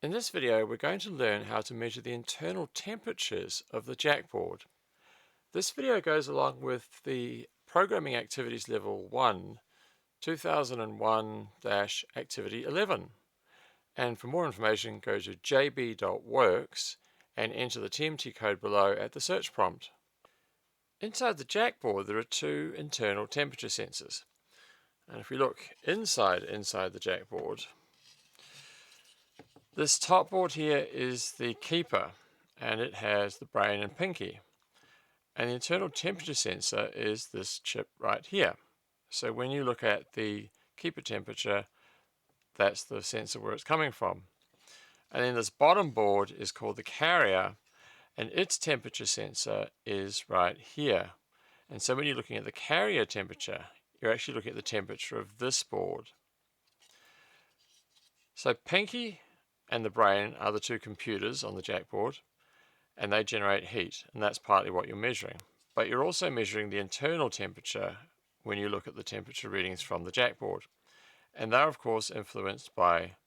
In this video, we're going to learn how to measure the internal temperatures of the JackBord. This video goes along with the Programming Activities Level 1, 2001-Activity 11. And for more information, go to jb.works and enter the TMT code below at the search prompt. Inside the JackBord, there are two internal temperature sensors. And if we look inside the JackBord, this top board here is the keeper, and it has the brain and pinky. And the internal temperature sensor is this chip right here. So when you look at the keeper temperature, that's the sensor where it's coming from. And then this bottom board is called the carrier, and its temperature sensor is right here. And so when you're looking at the carrier temperature, you're actually looking at the temperature of this board. So pinky and the brain are the two computers on the JackBord, and they generate heat, and that's partly what you're measuring. But you're also measuring the internal temperature when you look at the temperature readings from the JackBord. And they're of course influenced by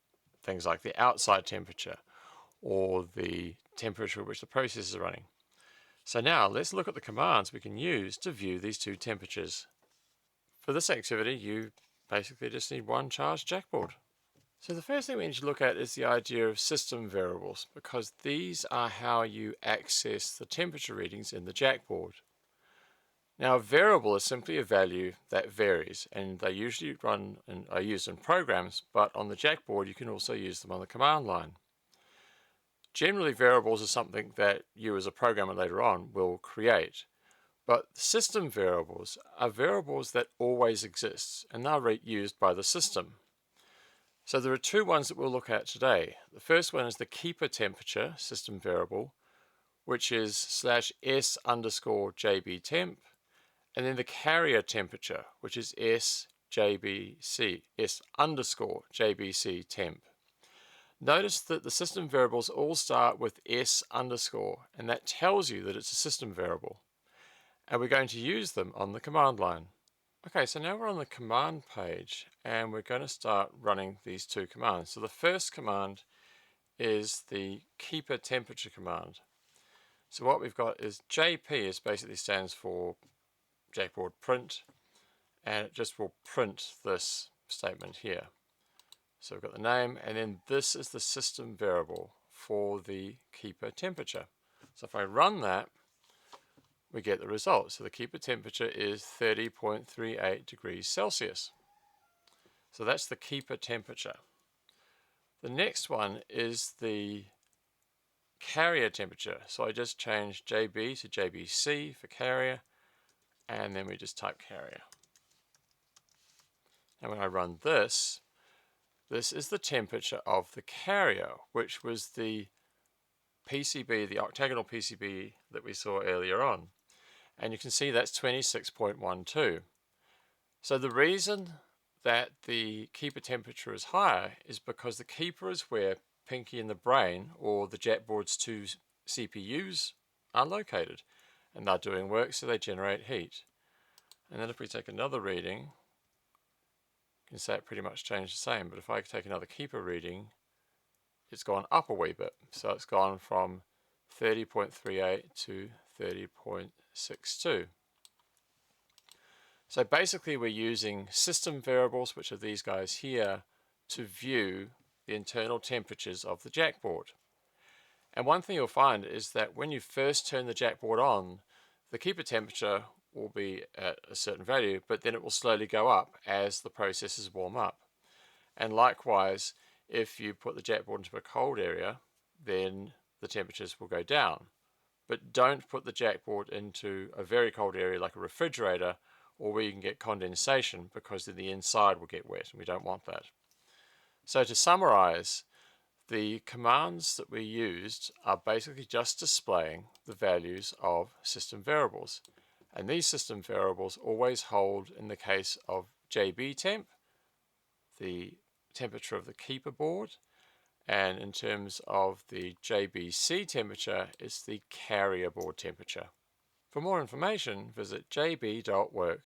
things like the outside temperature or the temperature at which the process is running. So now let's look at the commands we can use to view these two temperatures. For this activity, you basically just need one charged JackBord. So the first thing we need to look at is the idea of system variables, because these are how you access the temperature readings in the JackBord. Now a variable is simply a value that varies, and they usually run and are used in programs, but on the JackBord you can also use them on the command line. Generally variables are something that you as a programmer later on will create, but system variables are variables that always exist and are used by the system. So there are two ones that we'll look at today. The first one is the keeper temperature system variable, which is /s_jb_temp, and then the carrier temperature, which is s_jbc_temp. Notice that the system variables all start with s_, and that tells you that it's a system variable. And we're going to use them on the command line. Okay, so now we're on the command page and we're going to start running these two commands. So the first command is the keeper temperature command. So what we've got is JP is basically stands for JackBord print, and it just will print this statement here. So we've got the name, and then this is the system variable for the keeper temperature. So if I run that, we get the result. So the keeper temperature is 30.38 degrees Celsius. So that's the keeper temperature. The next one is the carrier temperature. So I just changed JB to JBC for carrier, and then we just type carrier. And when I run this, this is the temperature of the carrier, which was the PCB, the octagonal PCB that we saw earlier on. And you can see that's 26.12. So the reason that the keeper temperature is higher is because the keeper is where Pinky and the brain, or the JackBord's two CPUs, are located. And they're doing work, so they generate heat. And then if we take another reading, you can say it pretty much changed the same. But if I take another keeper reading, it's gone up a wee bit. So it's gone from 30.38 to 30.62. So basically we're using system variables, which are these guys here, to view the internal temperatures of the JackBord. And one thing you'll find is that when you first turn the JackBord on, the keeper temperature will be at a certain value, but then it will slowly go up as the processes warm up. And likewise, if you put the JackBord into a cold area, then the temperatures will go down. But don't put the JackBord into a very cold area like a refrigerator, or where you can get condensation, because then the inside will get wet, and we don't want that. So to summarize, the commands that we used are basically just displaying the values of system variables. And these system variables always hold in the case of JB temp, the temperature of the keeper board, and in terms of the JBC temperature, it's the carrier board temperature. For more information, visit jb.works.